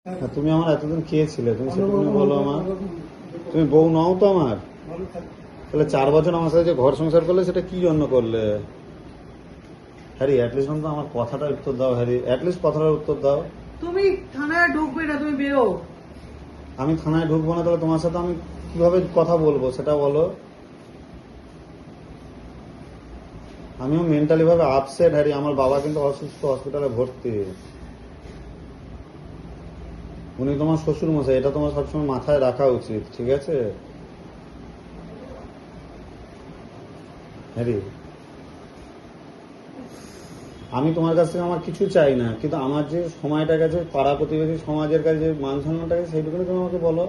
তুমি আমার এতদিন খেয়েছিলে, তুমি সেটুকুনি বলো আমার। তুমি বউ নও তো আমার। তাহলে 4 বছর আমার সাথে যে ঘর সংসার করলে সেটা কি জন্য করলে? হ্যারি, অ্যাটলিস্ট অন্তত আমার কথাটার উত্তর দাও। হ্যারি, অ্যাটলিস্ট কথাটার উত্তর দাও। তুমি থানায় ঢুকবে না, তুমি বেরো। আমি থানায় ঢুকবো না, তাহলে তোমার সাথে আমি কিভাবে কথা বলবো সেটা বলো। আমিও মেন্টালি ভাবে আপসেট হ্যারি। আমার বাবা কিন্তু অসুস্থ, হসপিটালে ভর্তি। উনি তোমার শ্বশুর মশাই, এটা তোমার সবসময় মাথায় রাখা উচিত, ঠিক আছে হ্যারি? আমি তোমার কাছ থেকে আমার কিছু চাই না, কিন্তু আমার যে সময়টা গেছে, পাড়া প্রতিবেশী সমাজের কাছে যে মান সম্মানটা গেছে, সেইটুকুনি তুমি আমাকে বলো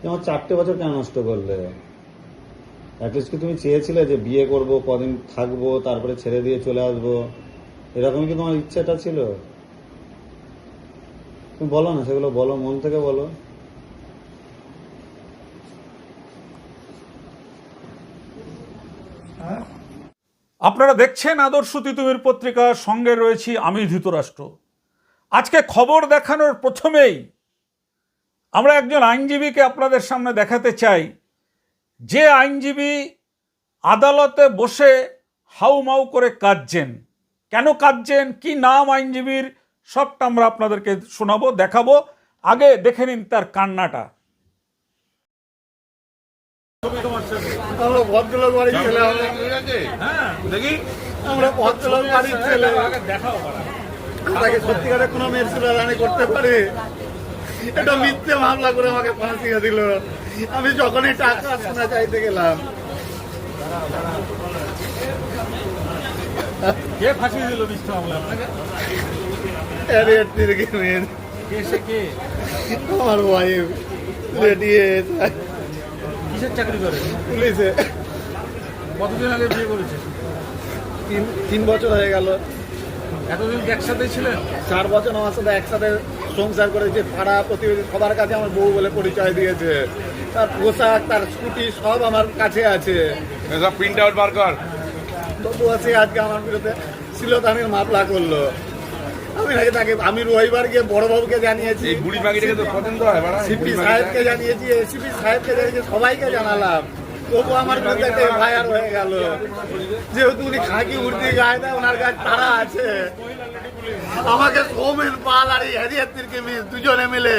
যে আমার 4টে বছর কেন নষ্ট করলে। অ্যাটলিস্ট কি তুমি চেয়েছিলে যে বিয়ে করব, কদিন থাকবো, তারপরে ছেড়ে দিয়ে চলে আসবো? এরকম কি তোমার ইচ্ছাটা ছিল? তুমি বলো না, সেগুলো বলো, মন থেকে বলো। আপনারা দেখছেন আদর্শ তিতুমির পত্রিকা, সঙ্গে রয়েছি আমি ধৃতরাষ্ট্র। আজকে খবর দেখানোর প্রথমেই আমরা একজন আইনজীবীকে আপনাদের সামনে দেখাতে চাই, যে আইনজীবী আদালতে বসে হাউমাউ করে কাঁদছেন। কেন কাঁদছেন, কি নাম আইনজীবীর, সবটা আমরা আপনাদেরকে শোনাবো, দেখাবো। আগে দেখে নিন তার কান্নাটা। আমরা ভদ্রলোক বাড়ির ছেলে, আমরা ভদ্রলোক বাড়ির ছেলে। তাকে সত্যিকারের কোনো মেয়ের সুরানি করতে পারে? এটা মিথ্যে মামলা করে আমাকে ফাঁসিয়ে দিল। আমি যখনই টাকা শোনা চাইতে গেলাম, কে ফাঁসিয়ে দিল মিথ্যা মামলা আপনাকে? আমার ওয়াইফ কিসের চাকরি করে? পুলিশে। কতদিন আগে বিয়ে করেছে? 3 বছর হয়ে গেল। এতদিন কি একসাথে ছিলেন? 4 বছর আমার সাথে একসাথে সংসার করেছে। পাড়া প্রতিবেশী সবার কাছে আমার বউ বলে পরিচয় দিয়েছে। তার পোশাক, তার স্কুটি সব আমার কাছে আছে। সব প্রিন্ট আউট বার কর। তবুও সে আজকে আমার বিরুদ্ধে শ্লীলতাহানির মামলা করলো। আমি রবিবার গিয়ে বড়বাবুকে জানিয়েছি, বুড়ি পাখিটাকে তো পছন্দ হয়, সিপি সাহেবকে জানিয়েছি, এসিপি সাহেবকে জানিয়েছি, সবাইকে জানালাম। তবু আমার বিরুদ্ধে একটা এফআইআর হয়ে গেল। যেহেতু উনি খাঁকি উর্দি গায়ে দেয়, ওনার কাছে তারা আছে। আমাকে সৌমেন পাল আর এই হ্যারিয়াত্তির মিস দুজনে মিলে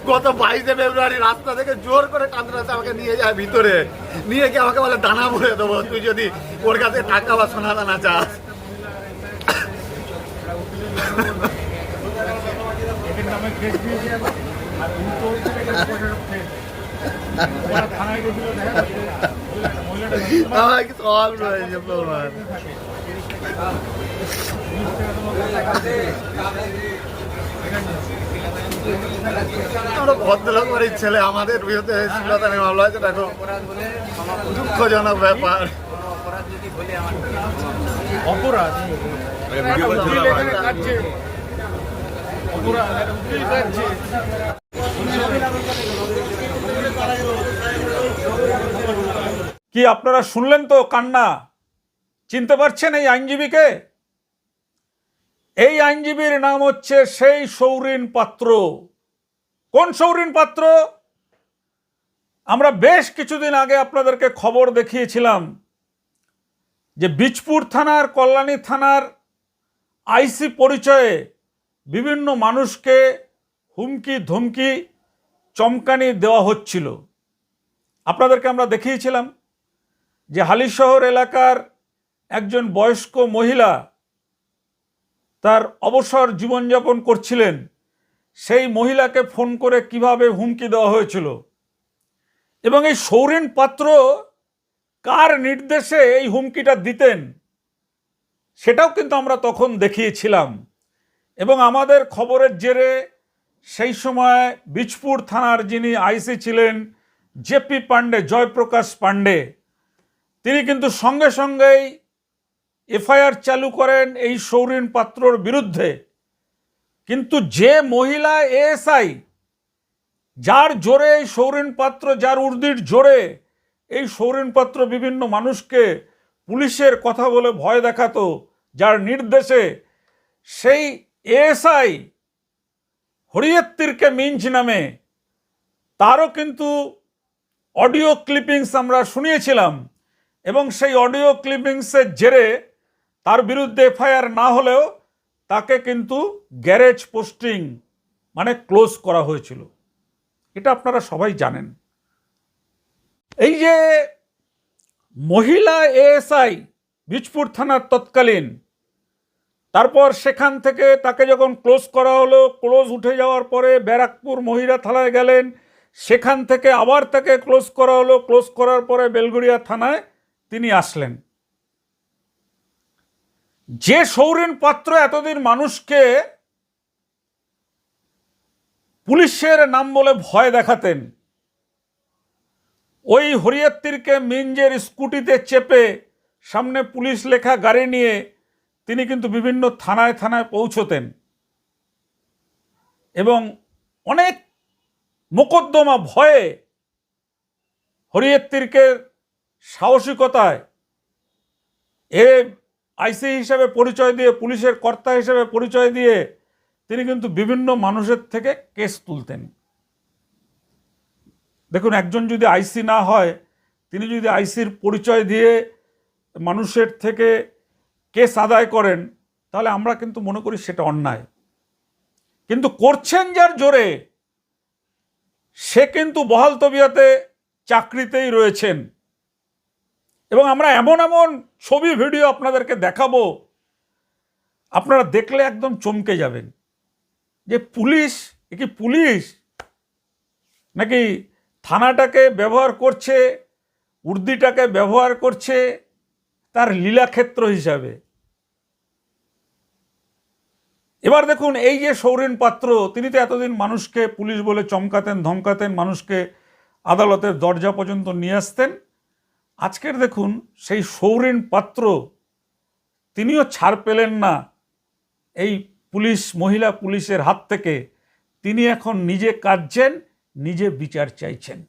গত 22শে ফেব্রুয়ারি রাস্তা থেকে জোর করে কাঁদরাতে আমাকে নিয়ে যায় ভিতরে। নিয়ে গিয়ে আমাকে বলে দানা ভরে দেবো তুই যদি ওর কাছে টাকা বা সোনা দানা চাস। আমাকে সব রয়েছে প্রমাণ। আমরা ভদ্রলোক বাড়ির ছেলে, আমাদের বিরুদ্ধে শ্লীলতাহানির মামলা হয়েছে। দেখো, দুঃখজনক ব্যাপার। অপরাধ কি আপনারা শুনলেন তো কান্না? চিনতে পারছেন এই আইনজীবীকে? এই আইনজীবীর নাম হচ্ছে সেই সৌরিন পাত্র। কোন সৌরিন পাত্র? আমরা বেশ কিছুদিন আগে আপনাদেরকে খবর দেখিয়েছিলাম যে বীজপুর থানার, কল্যাণী থানার আইসি পরিচয়ে বিভিন্ন মানুষকে হুমকি ধমকি চমকানি দেওয়া হচ্ছিল। আপনাদেরকে আমরা দেখিয়েছিলাম যে হালিশহর এলাকার একজন বয়স্ক মহিলা তার অবসর জীবনযাপন করছিলেন। সেই মহিলাকে ফোন করে কিভাবে হুমকি দেওয়া হয়েছিল, এবং এই সৌরিন পাত্র কার নির্দেশে এই হুমকিটা দিতেন সেটাও কিন্তু আমরা তখন দেখিয়েছিলাম। এবং আমাদের খবরের জেরে সেই সময় বীজপুর থানার যিনি আইসি ছিলেন জেপি পান্ডে, জয়প্রকাশ পান্ডে, তিনি কিন্তু সঙ্গে সঙ্গেই এফআইআর চালু করেন এই সৌরিন পাত্রর বিরুদ্ধে। কিন্তু যে মহিলা এএসআই, যার জোরে এই সৌরিন পাত্র, যার উর্দির জোরে এই সৌরিন পাত্র বিভিন্ন মানুষকে পুলিশের কথা বলে ভয় দেখাতো, যার নির্দেশে সেই এএসআই হরিয়ত্তিরকে মিঞ্চ নামে তারও কিন্তু অডিও ক্লিপিংস আমরা শুনিয়েছিলাম, এবং সেই অডিও ক্লিপিংসের জেরে তার বিরুদ্ধে এফআইআর না হলেও তাকে কিন্তু গ্যারেজ পোস্টিং মানে ক্লোজ করা হয়েছিল। এটা আপনারা সবাই জানেন। এই যে মহিলা এএসআই বীজপুর থানার তৎকালীন, তারপর সেখান থেকে তাকে যখন ক্লোজ করা হলো, ক্লোজ উঠে যাওয়ার পরে ব্যারাকপুর মহিলা থানায় গেলেন, সেখান থেকে আবার তাকে ক্লোজ করা হলো, ক্লোজ করার পরে বেলগুড়িয়া থানায় তিনি আসলেন। যে সৌরেন পাত্র এতদিন মানুষকে পুলিশের নাম বলে ভয় দেখাতেন, ওই হরিয়ত্তিরকে মিঞ্জের স্কুটিতে চেপে সামনে পুলিশ লেখা গাড়ি নিয়ে তিনি কিন্তু বিভিন্ন থানায় থানায় পৌঁছতেন এবং অনেক মোকদ্দমা ভয়ে হরিয়ত্তিরকে সাহসিকতায় আইসি হিসেবে পরিচয় দিয়ে, পুলিশের কর্তা হিসেবে পরিচয় দিয়ে তিনি কিন্তু বিভিন্ন মানুষের থেকে কেস তুলতেন। দেখুন, একজন যদি আইসি না হয়, তিনি যদি আইসির পরিচয় দিয়ে মানুষের থেকে কেস আদায় করেন, তাহলে আমরা কিন্তু মনে করি সেটা অন্যায়। কিন্তু করছেন যার জোরে, সে কিন্তু বহাল তবিয়তে চাকরিতেই রয়েছেন। এবং আমরা এমন এমন ছবি ভিডিও আপনাদেরকে দেখাবো, আপনারা দেখলে একদম চমকে যাবেন যে পুলিশ, এ কি পুলিশ নাকি থানাটাকে ব্যবহার করছে, উর্দিটাকে ব্যবহার করছে তার লীলাক্ষেত্র হিসাবে। এবার দেখুন, এই যে সৌরেন পাত্র, তিনি তো এতদিন মানুষকে পুলিশ বলে চমকাতেন, ধমকাতেন, মানুষকে আদালতের দরজা পর্যন্ত নিয়ে আসতেন। আজকের দেখুন সেই সৌরেন পাত্র, তিনিও ছাড় পেলেন না এই পুলিশ, মহিলা পুলিশের হাত থেকে। তিনি এখন নিজে কাঁদছেন, নিজে বিচার চাইছেন।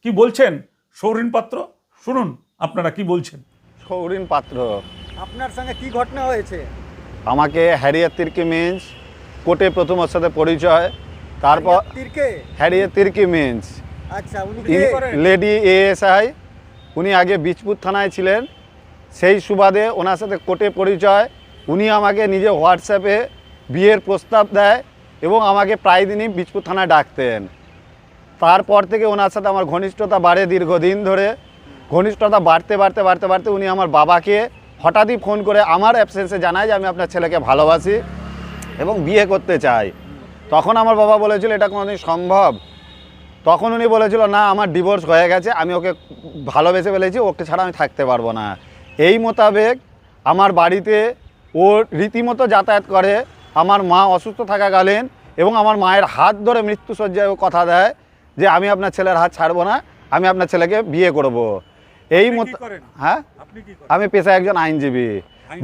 কি বলছেন সৌরেন পাত্র, শুনুন আপনারা কি বলছেন। সৌরিন পাত্র, আপনার সঙ্গে কি ঘটনা হয়েছে? আমাকে হ্যারিয়ত্তিরকি মিঞ্জ কোর্টে প্রথম ওর সাথে পরিচয়, তারপর তিরকে হ্যারিয়ত্তিরকি মিঞ্জ আচ্ছা, উনি কে? লেডি এএসআই, উনি আগে বীজপুর থানায় ছিলেন। সেই সুবাদে ওনার সাথে কোর্টে পরিচয়। উনি আমাকে নিজে হোয়াটসঅ্যাপে বিয়ের প্রস্তাব দেয় এবং আমাকে প্রায় দিনই বীজপুর থানায় ডাকতেন। তারপর থেকে ওনার সাথে আমার ঘনিষ্ঠতা বাড়ে দীর্ঘদিন ধরে। ঘনিষ্ঠতা বাড়তে বাড়তে বাড়তে বাড়তে উনি আমার বাবাকে হঠাৎই ফোন করে আমার অ্যাবসেন্সে জানায় যে আমি আপনার ছেলেকে ভালোবাসি এবং বিয়ে করতে চাই। তখন আমার বাবা বলেছিল এটা কোনোদিন সম্ভব। তখন উনি বলেছিল না, আমার ডিভোর্স হয়ে গেছে, আমি ওকে ভালোবেসে ফেলেছি, ওকে ছাড়া আমি থাকতে পারবো না। এই মোতাবেক আমার বাড়িতে ও রীতিমতো যাতায়াত করে। আমার মা অসুস্থ থাকাকালীন এবং আমার মায়ের হাত ধরে মৃত্যুশয্যায় কথা দেয় যে আমি আপনার ছেলের হাত ছাড়বো না, আমি আপনার ছেলেকে বিয়ে করব। এই মতো, হ্যাঁ, আমি পেশায় একজন আইনজীবী।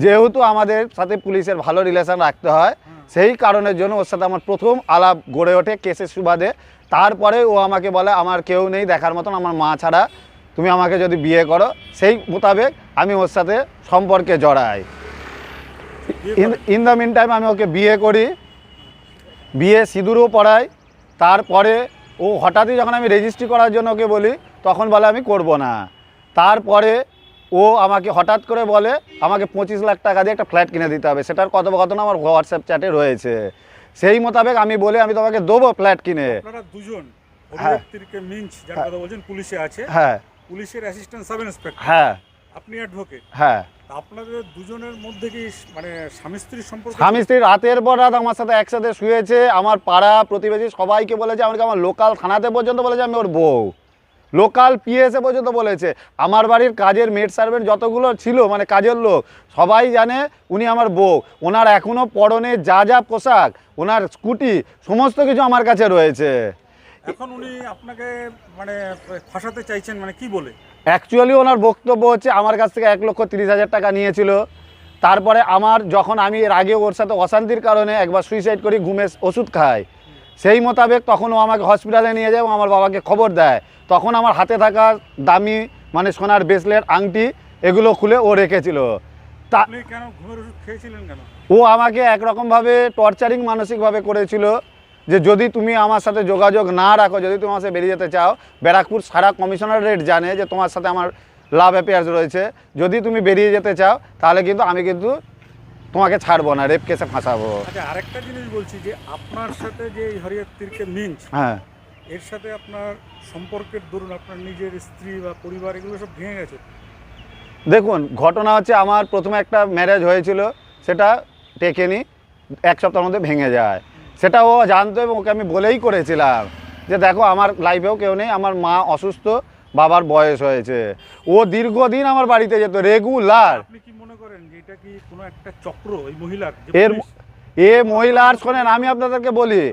যেহেতু আমাদের সাথে পুলিশের ভালো রিলেশন রাখতে হয়, সেই কারণের জন্য ওর সাথে আমার প্রথম আলাপ গড়ে ওঠে কেসের সুবাদে। তারপরে ও আমাকে বলে আমার কেউ নেই দেখার মতন আমার মা ছাড়া, তুমি আমাকে যদি বিয়ে করো। সেই মোতাবেক আমি ওর সাথে সম্পর্কে জড়াই। ইন দ্য মিন টাইম আমি ওকে বিয়ে করি, বিয়ে সিঁদুরও পড়াই। তারপরে ও হঠাৎই যখন আমি রেজিস্ট্রি করার জন্য ওকে বলি, তখন বলে আমি করব না। তারপরে ও আমাকে হঠাৎ করে বলে আমাকে 25 লাখ টাকা দিয়ে একটা ফ্ল্যাট কিনে দিতে হবে। সেটার কথোপকথন আমার হোয়াটসঅ্যাপ চ্যাটে রয়েছে। সেই মোতাবেক আমি বলি আমি তোমাকে দেবো ফ্ল্যাট কিনে। আপনারা দুজন হরিয়ত্তিরকে মিঞ্জ যার কথা বলছেন পুলিশে আছে, হ্যাঁ, পুলিশের অ্যাসিস্ট্যান্ট সাব ইন্সপেক্টর, হ্যাঁ, আপনি অ্যাডভোকেট, হ্যাঁ। আপনাদের দুজনের মধ্যে কি মানে স্বামী স্ত্রীর সম্পর্ক? স্বামী স্ত্রী রাতের পর রাত আমার সাথে একসাথে শুয়েছে। আমার পাড়া প্রতিবেশী সবাইকে বলেছে, আমাকে আমার লোকাল থানাতে পর্যন্ত বলেছে আমি ওর বউ। লোকাল পিএসএ পর্যন্ত বলেছে। আমার বাড়ির কাজের মেড সার্ভেন্ট যতগুলো ছিল, মানে কাজের লোক, সবাই জানে উনি আমার বউ। ওনার এখনও পরনে যা যা পোশাক, ওনার স্কুটি, সমস্ত কিছু আমার কাছে রয়েছে। এখন উনি আপনাকে মানে ফাঁসাতে চাইছেন মানে কি বলে? অ্যাকচুয়ালি ওনার বক্তব্য হচ্ছে আমার কাছ থেকে 1,30,000 টাকা নিয়েছিল। তারপরে যখন আমি এর আগে ওর সাথে অশান্তির কারণে একবার সুইসাইড করি, ঘুমের ওষুধ খাই, সেই মোতাবেক তখন ও আমাকে হসপিটালে নিয়ে যায় এবং আমার বাবাকে খবর দেয়। তখন আমার হাতে থাকা দামি মানে সোনার ব্রেসলেট, আংটি, এগুলো খুলে ও রেখেছিল। আপনি কেন ঘুমের ওষুধ খেয়েছিলেন কেন? ও আমাকে একরকমভাবে টর্চারিং মানসিকভাবে করেছিল যে যদি তুমি আমার সাথে যোগাযোগ না রাখো, যদি তুমি আমার সাথে বেরিয়ে যেতে চাও, ব্যারাকপুর সারা কমিশনারেট জানে যে তোমার সাথে আমার লাভ অ্যাফেয়ার্স রয়েছে, যদি তুমি বেরিয়ে যেতে চাও তাহলে কিন্তু আমি কিন্তু তোমাকে ছাড়বো না, রেপ কেসে ফাঁসাবো। আচ্ছা, আরেকটা জিনিস বলছি যে আপনার সাথে যে হরিয়ার তিরকে মিঞ্চ, হ্যাঁ, এর সাথে আপনার সম্পর্কের দরুন আপনার নিজের স্ত্রী বা পরিবার এগুলো সব ভেঙে গেছে। দেখুন ঘটনা হচ্ছে আমার প্রথমে একটা ম্যারেজ হয়েছিল, সেটা টেকেনি, 1 সপ্তাহের মধ্যে ভেঙে যায়। সেটা ও জানতো এবং ওকে আমি বলেই করেছিলাম যে দেখো আমার লাইফেও কেউ নেই, আমার মা অসুস্থ, বাবার বয়স হয়েছে। ও দীর্ঘদিন আমার বাড়িতে যেত রেগুলার। আপনি কি মনে করেন যে এটা কি কোনো একটা চক্র এই মহিলার? মহিলার শোনেন আমি আপনাদেরকে বলি,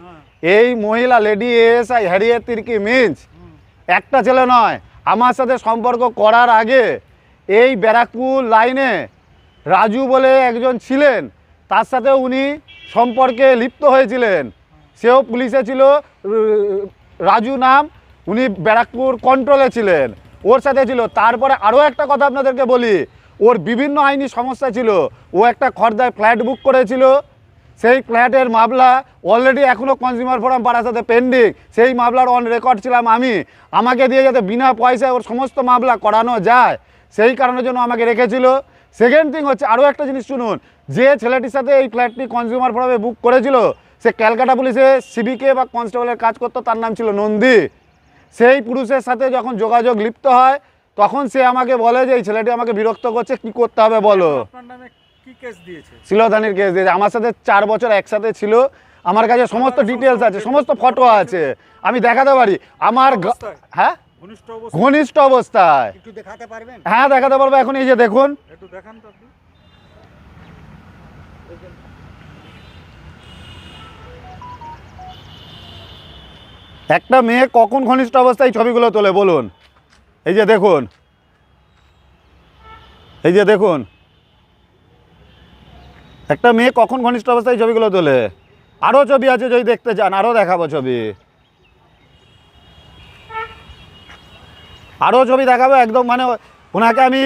এই মহিলা লেডি এএসআই হ্যারিয়েট তির্কি মিঞ্চ একটা ছেলে নয়, আমার সাথে সম্পর্ক করার আগে এই ব্যারাকপুর লাইনে রাজু বলে একজন ছিলেন, তার সাথে উনি সম্পর্কে লিপ্ত হয়েছিলেন। সেও পুলিশে ছিল, রাজু নাম, উনি ব্যারাকপুর কন্ট্রোলে ছিলেন, ওর সাথে ছিল। তারপরে আরও একটা কথা আপনাদেরকে বলি, ওর বিভিন্ন আইনি সমস্যা ছিল। ও একটা খর্দায় ফ্ল্যাট বুক করেছিল, সেই ফ্ল্যাটের মামলা অলরেডি এখনও কনজিউমার ফোরাম পাড়ার সাথে পেন্ডিং, সেই মামলার অন রেকর্ড ছিলাম আমি। আমাকে দিয়ে যাতে বিনা পয়সায় ওর সমস্ত মামলা করানো যায় সেই কারণের জন্য আমাকে রেখেছিল। সেকেন্ড থিং হচ্ছে আরও একটা জিনিস শুনুন, যে ছেলেটির সাথে এই ফ্ল্যাটটি কনজিউমার ফোরামে বুক করেছিল সে ক্যালকাটা পুলিশে সিভিকে বা কনস্টেবলের কাজ করতো, তার নাম ছিল নন্দী। সেই পুরুষের সাথে যখন যোগাযোগ লিপ্ত হয় তখন সে আমাকে বলে যে এই ছেলেটি আমাকে বিরক্ত করছে, কি করতে হবে বলো। আপনার নামে কি কেস দিয়েছে? শিলধানির কেস দিয়েছে। আমার সাথে 4 বছর একসাথে ছিল, আমার কাছে সমস্ত ডিটেলস আছে, সমস্ত ফটো আছে, আমি দেখাতে পারি। আমার হ্যাঁ ঘনিষ্ঠ অবস্থায়। একটু দেখাতে পারবেন? হ্যাঁ দেখাতে পারবো, এখন এই যে দেখুন। একটু দেখান তো আপনি। একটা মেয়ে কখন ঘনিষ্ঠ অবস্থায় ছবিগুলো তোলে বলুন? এই যে দেখুন, এই যে দেখুন, একটা মেয়ে কখন ঘনিষ্ঠ অবস্থায় ছবিগুলো তোলে। আরও ছবি আছে যদি দেখতে চান, আরও দেখাবো ছবি, আরও ছবি দেখাবো। একদম মানে ওনাকে আমি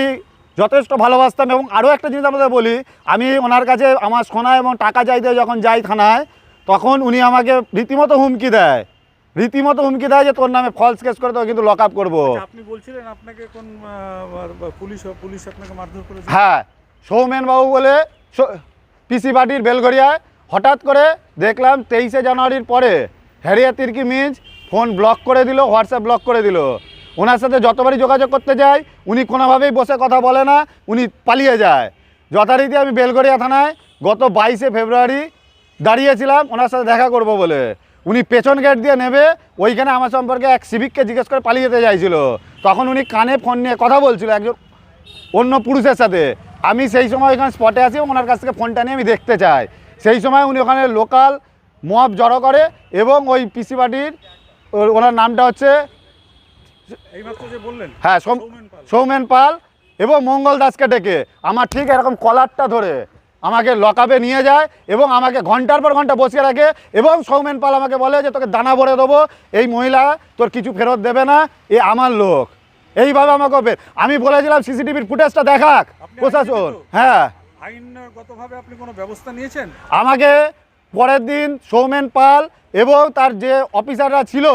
যথেষ্ট ভালোবাসতাম। এবং আরও একটা জিনিস আপনাদের বলি, আমি ওনার কাছে আমার সোনা এবং টাকা চাইতে যখন যাই থানায়, তখন উনি আমাকে রীতিমতো হুমকি দেয়, যে তোর নামে ফলস কেস করে তোকে কিন্তু লক আপ করবো। আচ্ছা, আপনি বলছিলেন আপনাকে কোন পুলিশ আপনাকে মারধর করেছে? হ্যাঁ, সৌমেন বাবু বলে পিসি বাটির বেলঘরিয়ায়। হঠাৎ করে দেখলাম 23শে জানুয়ারির পরে হ্যারিয়েট তির্কি মিঞ্চ ফোন ব্লক করে দিল, হোয়াটসঅ্যাপ ব্লক করে দিল। ওনার সাথে যতবারই যোগাযোগ করতে যাই উনি কোনোভাবেই বসে কথা বলে না, উনি পালিয়ে যায়। যথারীতি আমি বেলঘরিয়া থানায় গত 22শে ফেব্রুয়ারি দাঁড়িয়েছিলাম ওনার সাথে দেখা করব বলে। উনি পেছন গেট দিয়ে নেবে, ওইখানে আমার সম্পর্কে এক সিভিককে জিজ্ঞেস করে পালিয়ে যেতে চাইছিল। তখন উনি কানে ফোন নিয়ে কথা বলছিল একজন অন্য পুরুষের সাথে। আমি সেই সময় ওইখানে স্পটে আছি এবং ওনার কাছ থেকে ফোনটা নিয়ে আমি দেখতে চাই। সেই সময় উনি ওখানে লোকাল মব জড়ো করে এবং ওই পিসি বাটির ওনার নামটা হচ্ছে হ্যাঁ সৌমেন পাল এবং মঙ্গল দাসকে ডেকে আমার ঠিক এরকম কলারটা ধরে আমাকে লকআপে নিয়ে যায় এবং আমাকে ঘন্টার পর ঘন্টা বসিয়ে রাখে। এবং সৌমেন পাল আমাকে বলে যে তোকে দানা ভরে দেবো, এই মহিলা তোর কিছু ফেরত দেবে না, এ আমার লোক। এইভাবে আমাকে আমি বলেছিলাম সিসিটিভির ফুটেজটা দেখাক প্রশাসন। হ্যাঁ, আইনগতভাবে আপনি কোনো ব্যবস্থা নিয়েছেন? আমাকে পরের দিন সৌমেন পাল এবং তার যে অফিসাররা ছিল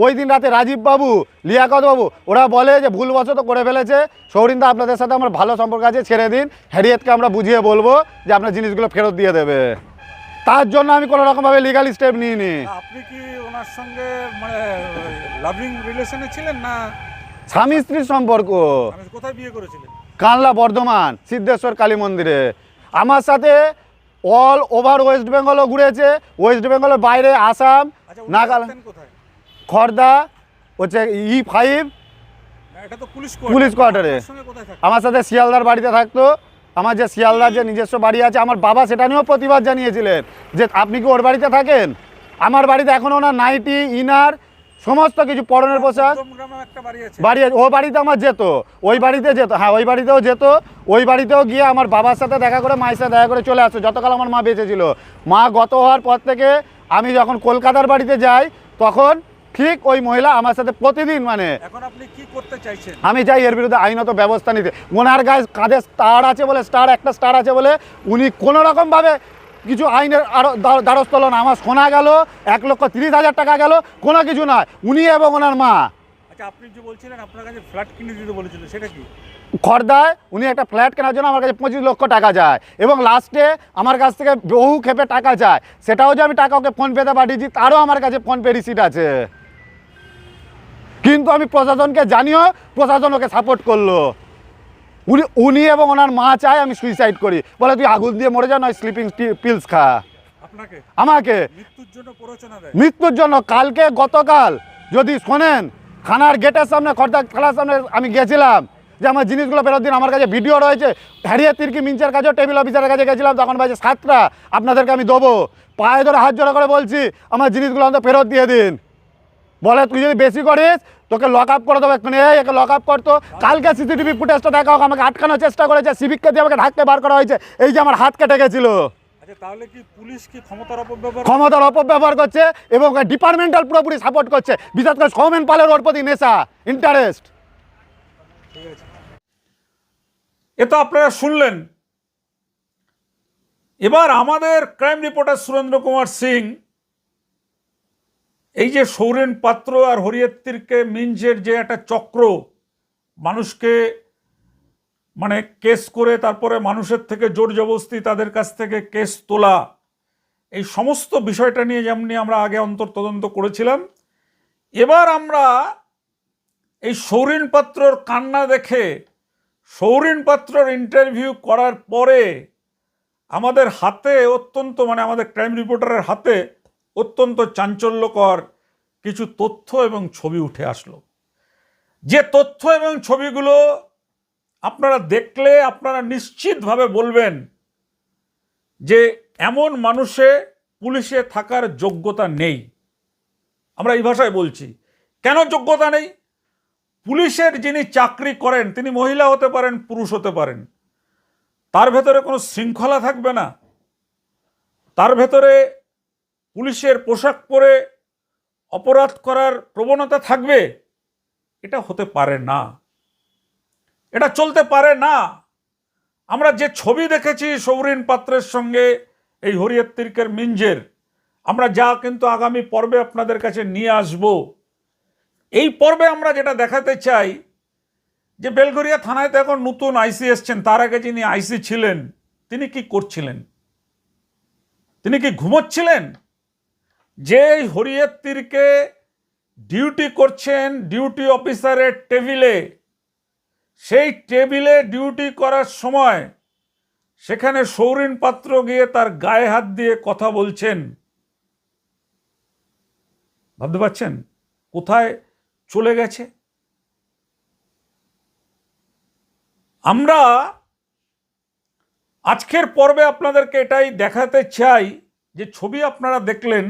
ওই দিন রাতে রাজীব বাবু, লিয়াকত বাবু, ওরা বলে যে ভুলবশত করে ফেলেছে, সৌরিন্দা আপনাদের সাথে আমার ভালো সম্পর্ক আছে, ছেড়ে দিন, হ্যারিয়েটকে আমরা বুঝিয়ে বলবো যে আপনার জিনিসগুলো ফেরত দিয়ে দেবে। তার জন্য আমি কোনো রকমভাবে লিগাল স্টেপ নিইনি। আপনি কি ওনার সঙ্গে মানে লাভিং রিলেশনে ছিলেন না স্বামী স্ত্রীর সম্পর্ক? কোথায় বিয়ে করেছিলেন? কানলা বর্ধমান সিদ্ধেশ্বর কালী মন্দিরে। আমার সাথে অল ওভার ওয়েস্ট বেঙ্গলও ঘুরেছে, ওয়েস্ট বেঙ্গলের বাইরে আসাম, নাগাল্যান্ড, খর্দা, হচ্ছে E5 পুলিশ কোয়ার্টারে। আমার সাথে শিয়ালদার বাড়িতে থাকতো। আমার যে শিয়ালদার যে নিজস্ব বাড়ি আছে, আমার বাবা সেটা নিয়েও প্রতিবাদ জানিয়েছিলেন যে আপনি কি ওর বাড়িতে থাকেন। আমার বাড়িতে এখনও ওনার নাইটি, ইনার, সমস্ত কিছু পরনের পোশাক বাড়ি আছে। ও বাড়িতে আমার যেত, ওই বাড়িতে যেত, হ্যাঁ ওই বাড়িতেও যেত। ওই বাড়িতেও গিয়ে আমার বাবার সাথে দেখা করে, মায়ের সাথে দেখা করে চলে আসতো যতকাল আমার মা বেঁচে ছিল। মা গত হওয়ার পর থেকে আমি যখন কলকাতার বাড়িতে যাই তখন ঠিক ওই মহিলা আমার সাথে প্রতিদিন মানে। এখন আপনি কি করতে চাইছেন? আমি চাই এর বিরুদ্ধে আইনত ব্যবস্থা নিতে। ওনার গায়ে কাঁধে স্টার আছে বলে, একটা স্টার আছে বলে উনি কোনো রকমভাবে কিছু আইনের আরও দ্বারস্থ হলো না। আমার শোনা গেল 1,30,000 টাকা গেল, কোনো কিছু নয়। উনি এবং ওনার মা আচ্ছা, আপনি যে বলছিলেন আপনার কাছে ফ্ল্যাট কিনে দিতে বলেছিলেন, সেটা কি? খর্দায় উনি একটা ফ্ল্যাট কেনার জন্য আমার কাছে 25 লক্ষ টাকা চায় এবং লাস্টে আমার কাছ থেকে বহু ক্ষেপে টাকা চায়। সেটাও যে আমি টাকা ওকে ফোনপেতে পাঠিয়েছি, তারও আমার কাছে ফোনপে রিসিট আছে। কিন্তু আমি প্রশাসনকে জানিও, প্রশাসন ওকে সাপোর্ট করলো। উনি এবং ওনার মা চায় আমি সুইসাইড করি, বলে তুই আগুন দিয়ে মরে যা, নয় স্লিপিং পিলস খা। আপনাকে আমাকে মৃত্যুর জন্য প্ররোচনা দেয়? মৃত্যুর জন্য। গতকাল যদি শোনেন, থানার গেটের সামনে, খর্দা থানার সামনে আমি গেছিলাম যে আমার জিনিসগুলো ফেরত দিন। আমার কাছে ভিডিও রয়েছে। হ্যারিয়া তির্কি মিঞ্চের কাছেও টেবিল অফিসারের কাছে গেছিলাম, তখন বাজে 7টা। আপনাদেরকে আমি দেবো, পায়ে ধরে হাত জোড়া করে বলছি আমার জিনিসগুলো আমাদের ফেরত দিয়ে দিন। বলে তুই যদি বেশি করিস তোকে লক আপ করে দেবো এক্ষুনি। একে লক আপ করতো। কালকে সিসিটিভি ফুটেজটা দেখা হোক। আমাকে আটকানোর চেষ্টা করেছে, সিভিককে দিয়ে আমাকে ঢাকতে বার করা হয়েছে। এই যে আমার হাত কেটে গেছিল। আচ্ছা, তাহলে কি পুলিশ কি ক্ষমতার অপব্যবহার? ক্ষমতার অপব্যবহার করছে এবং ডিপার্টমেন্টাল পুরোপুরি সাপোর্ট করছে। বিশেষ করে সৌমেন পালের ওর প্রতি নেশা, ইন্টারেস্ট। ঠিক আছে। এ তো আপনারা শুনলেন। এবার আমাদের ক্রাইম রিপোর্টার সুরেন্দ্র কুমার সিং এই যে সৌরেন পাত্র আর হরিয়ত্তিরকে মিঞ্জের যে একটা চক্র, মানুষকে মানে কেস করে তারপরে মানুষের থেকে জোর জবরদস্তি তাদের কাছ থেকে কেস তোলা, এই সমস্ত বিষয়টা নিয়ে যেমনি আমরা আগে অন্তর্তদন্ত করেছিলাম, এবার আমরা এই সৌরিন পাত্রর কান্না দেখে, সৌরিন পাত্রর ইন্টারভিউ করার পরে আমাদের হাতে অত্যন্ত মানে আমাদের ক্রাইম রিপোর্টারের হাতে অত্যন্ত চাঞ্চল্যকর কিছু তথ্য এবং ছবি উঠে আসলো। যে তথ্য এবং ছবিগুলো আপনারা দেখলে আপনারা নিশ্চিতভাবে বলবেন যে এমন মানুষে পুলিশে থাকার যোগ্যতা নেই। আমরা এই ভাষায় বলছি। কেন যোগ্যতা নেই? পুলিশের যিনি চাকরি করেন তিনি মহিলা হতে পারেন, পুরুষ হতে পারেন, তার ভেতরে কোনো শৃঙ্খলা থাকবে না, তার ভেতরে পুলিশের পোশাক পরে অপরাধ করার প্রবণতা থাকবে? এটা হতে পারে না, এটা চলতে পারে না। আমরা যে ছবি দেখেছি সৌরিন পাত্রের সঙ্গে এই হরিয়ত্তিরকের মিঞ্জের, আমরা যা কিন্তু আগামী পর্বে আপনাদের কাছে নিয়ে আসব। এই পর্বে আমরা যেটা দেখাতে চাই যে বেলঘরিয়া থানায় তো এখন নতুন আইসি এসছেন, তার আগে যিনি আইসি ছিলেন তিনি কি করছিলেন? তিনি কি ঘুমোচ্ছিলেন? যে হরিয়ত্তিরকে ডিউটি করছেন ডিউটি অফিসারের টেবিলে, সেই টেবিলে ডিউটি করার সময় সেখানে সৌরিন পাত্র গিয়ে তার গায়ে হাত দিয়ে কথা বলছেন। ভাবতে পারছেন কোথায় চলে গেছে? আমরা আজকের পর্বে আপনাদেরকে এটাই দেখাতে চাই যে ছবি আপনারা দেখলেন।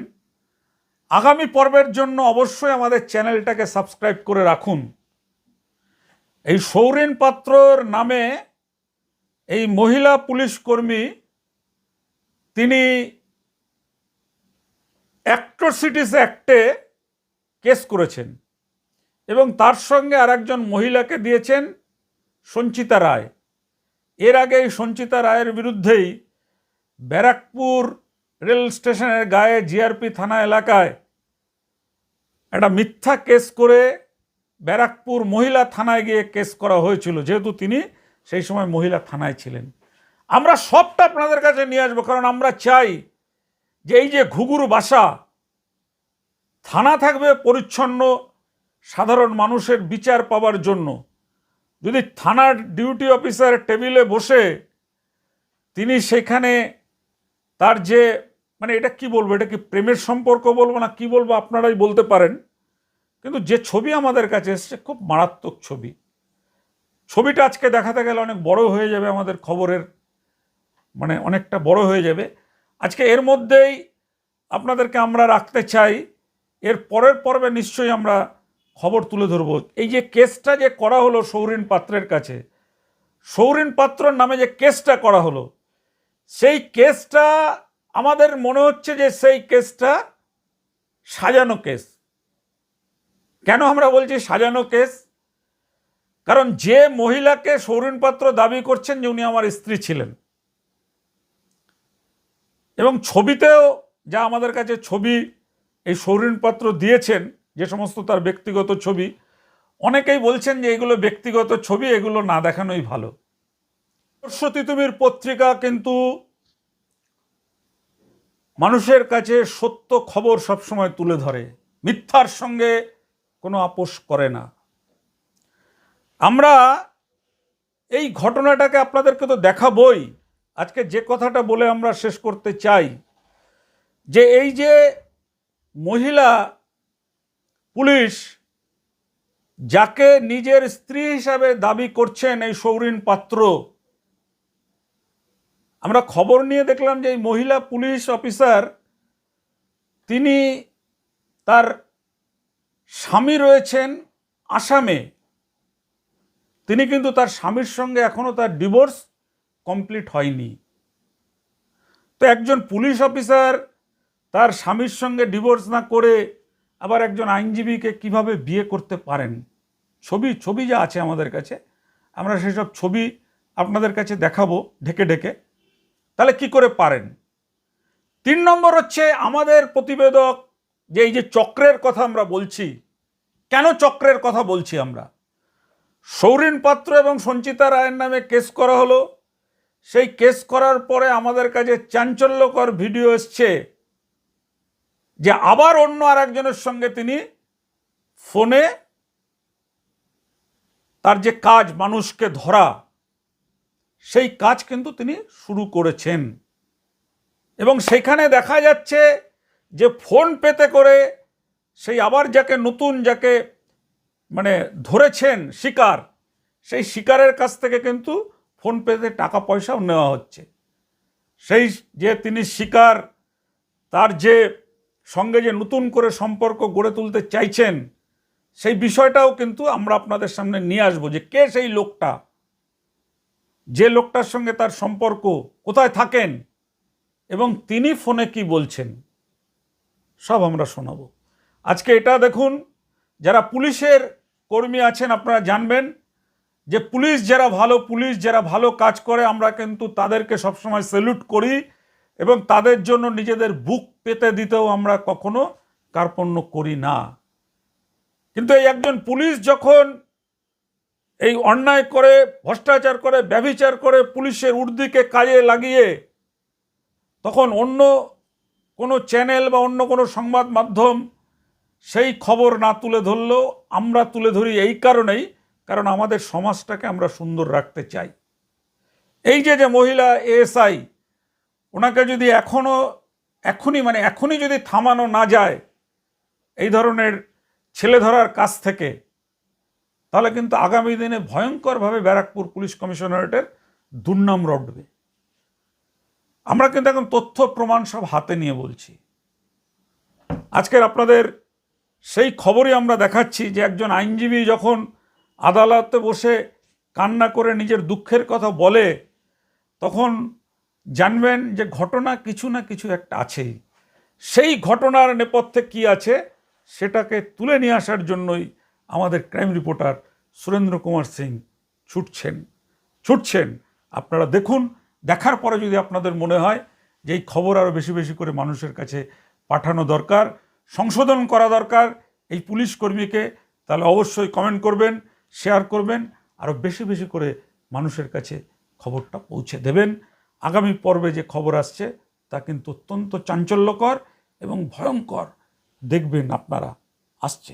আগামী পর্বের জন্য অবশ্যই আমাদের চ্যানেলটাকে সাবস্ক্রাইব করে রাখুন। এই সৌরিন পাত্রর নামে এই মহিলা পুলিশ কর্মী তিনি অ্যাট্রোসিটিস অ্যাক্টে কেস করেছেন এবং তার সঙ্গে আরেকজন মহিলাকে দিয়েছেন সঞ্চিতা রায়। এর আগে এই সঞ্চিতা রায়ের বিরুদ্ধেই ব্যারাকপুর রেল স্টেশনের গায়ে জিআরপি থানা এলাকায় একটা মিথ্যা কেস করে ব্যারাকপুর মহিলা থানায় গিয়ে কেস করা হয়েছিল, যেহেতু তিনি সেই সময় মহিলা থানায় ছিলেন। আমরা সবটা আপনাদের কাছে নিয়ে আসবো, কারণ আমরা চাই যে এই যে ঘুঘুর বাসা, থানা থাকবে পরিচ্ছন্ন সাধারণ মানুষের বিচার পাওয়ার জন্য। যদি থানার ডিউটি অফিসার টেবিলে বসে তিনি সেখানে তার যে মানে এটা কি বলবো, এটা কি প্রেমের সম্পর্ক বলবো না কি বলবো আপনারাই বলতে পারেন, কিন্তু যে ছবি আমাদের কাছে এসছে খুব মারাত্মক ছবি। ছবিটা আজকে দেখাতে গেলে অনেক বড় হয়ে যাবে, আমাদের খবরের মানে অনেকটা বড় হয়ে যাবে। আজকে এর মধ্যেই আপনাদেরকে আমরা রাখতে চাই, এর পরের পর্বে নিশ্চয়ই আমরা খবর তুলে ধরব। এই যে কেসটা যে করা হলো সৌরিন পাত্রের কাছে, সৌরিন পাত্রর নামে যে কেসটা করা হলো, সেই কেসটা আমাদের মনে হচ্ছে যে সেই কেসটা সাজানো কেস। কেন আমরা বলছি সাজানো কেস? কারণ যে মহিলাকে সৌরিন পাত্র দাবি করছেন যে উনি আমার স্ত্রী ছিলেন এবং ছবিতেও যা আমাদের কাছে ছবি এই সৌরিন পাত্র দিয়েছেন, যে সমস্ত তার ব্যক্তিগত ছবি, অনেকেই বলছেন যে এগুলো ব্যক্তিগত ছবি, এগুলো না দেখানোই ভালো। সরস্বতী তুমির পত্রিকা কিন্তু মানুষের কাছে সত্য খবর সবসময় তুলে ধরে, মিথ্যার সঙ্গে কোনো আপোষ করে না। আমরা এই ঘটনাটাকে আপনাদেরকে তো দেখাবই। আজকে যে কথাটা বলে আমরা শেষ করতে চাই, যে এই যে মহিলা পুলিশ যাকে নিজের স্ত্রী হিসাবে দাবি করছেন এই সৌরিন পাত্র, আমরা খবর নিয়ে দেখলাম যে এই মহিলা পুলিশ অফিসার তিনি তার স্বামী রয়েছেন আসামে, তিনি কিন্তু তার স্বামীর সঙ্গে এখনো তার ডিভোর্স কমপ্লিট হয়নি। তো একজন পুলিশ অফিসার তার স্বামীর সঙ্গে ডিভোর্স না করে আবার একজন আইনজীবীকে কিভাবে বিয়ে করতে পারেন? ছবি যা আছে আমাদের কাছে, আমরা সেসব ছবি আপনাদের কাছে দেখাবো ঢেকে ঢেকে। তাহলে কি করে পারেন? 3 নম্বর হচ্ছে আমাদের প্রতিবেদক যে এই যে চক্রের কথা আমরা বলছি, কেন চক্রের কথা বলছি আমরা? সৌরিন পাত্র এবং সঞ্চিতা রায়ের নামে কেস করা হলো, সেই কেস করার পরে আমাদের কাছে চাঞ্চল্যকর ভিডিও এসছে যে আবার অন্য আর একজনের সঙ্গে তিনি ফোনে তার যে কাজ মানুষকে ধরা, সেই কাজ কিন্তু তিনি শুরু করেছেন। এবং সেখানে দেখা যাচ্ছে যে ফোন পেতে করে সেই আবার যাকে নতুন যাকে মানে ধরেছেন শিকার, সেই শিকারের কাছ থেকে কিন্তু ফোন পেতে টাকা পয়সাও নেওয়া হচ্ছে। সেই যে তিনি শিকার, তার যে সঙ্গে যে নতুন করে সম্পর্ক গড়ে তুলতে চাইছেন, সেই বিষয়টাও কিন্তু আমরা আপনাদের সামনে নিয়ে আসবো যে কে সেই লোকটা, যে লোকটার সঙ্গে তার সম্পর্ক, কোথায় থাকেন এবং তিনি ফোনে কি বলছেন, সব আমরা শোনাবো আজকে। এটা দেখুন, যারা পুলিশের কর্মী আছেন আপনারা জানবেন যে পুলিশ যারা ভালো কাজ করে আমরা কিন্তু তাদেরকে সবসময় স্যালুট করি এবং তাদের জন্য নিজেদের বুক পেতে দিতেও আমরা কখনো কার্পণ্য করি না। কিন্তু এই একজন পুলিশ যখন এই অন্যায় করে, ভ্রষ্টাচার করে, ব্যভিচার করে পুলিশের ঊর্ধ্বকে কাজে লাগিয়ে তখন অন্য কোনো চ্যানেল বা অন্য কোনো সংবাদ মাধ্যম সেই খবর না তুলে ধরলেও আমরা তুলে ধরি এই কারণেই, কারণ আমাদের সমাজটাকে আমরা সুন্দর রাখতে চাই। এই যে মহিলা এএসআই, ওনাকে যদি এখনই যদি থামানো না যায় এই ধরনের ছেলে ধরার কাছ থেকে, তাহলে কিন্তু আগামী দিনে ভয়ঙ্করভাবে ব্যারাকপুর পুলিশ কমিশনারেটের দুর্নাম রটবে। আমরা কিন্তু এখন তথ্য প্রমাণ সব হাতে নিয়ে বলছি। আজকের আপনাদের সেই খবরই আমরা দেখাচ্ছি যে একজন আইনজীবী যখন আদালতে বসে কান্না করে নিজের দুঃখের কথা বলে, তখন জানবেন যে ঘটনা কিছু না কিছু একটা আছেই। সেই ঘটনার নেপথ্যে কি আছে সেটাকে তুলে নিয়ে আসার জন্যই আমাদের ক্রাইম রিপোর্টার সুরেন্দ্র কুমার সিং ছুটছেন। আপনারা দেখুন, দেখার পরে যদি আপনাদের মনে হয় যে এই খবর আরও বেশি বেশি করে মানুষের কাছে পাঠানো দরকার, সংশোধন করা দরকার এই পুলিশ কর্মীকে, তাহলে অবশ্যই কমেন্ট করবেন, শেয়ার করবেন, আরও বেশি বেশি করে মানুষের কাছে খবরটা পৌঁছে দেবেন। আগামী পর্বে যে খবর আসছে তা কিন্তু অত্যন্ত চাঞ্চল্যকর এবং ভয়ঙ্কর, দেখবেন আপনারা, আসছে।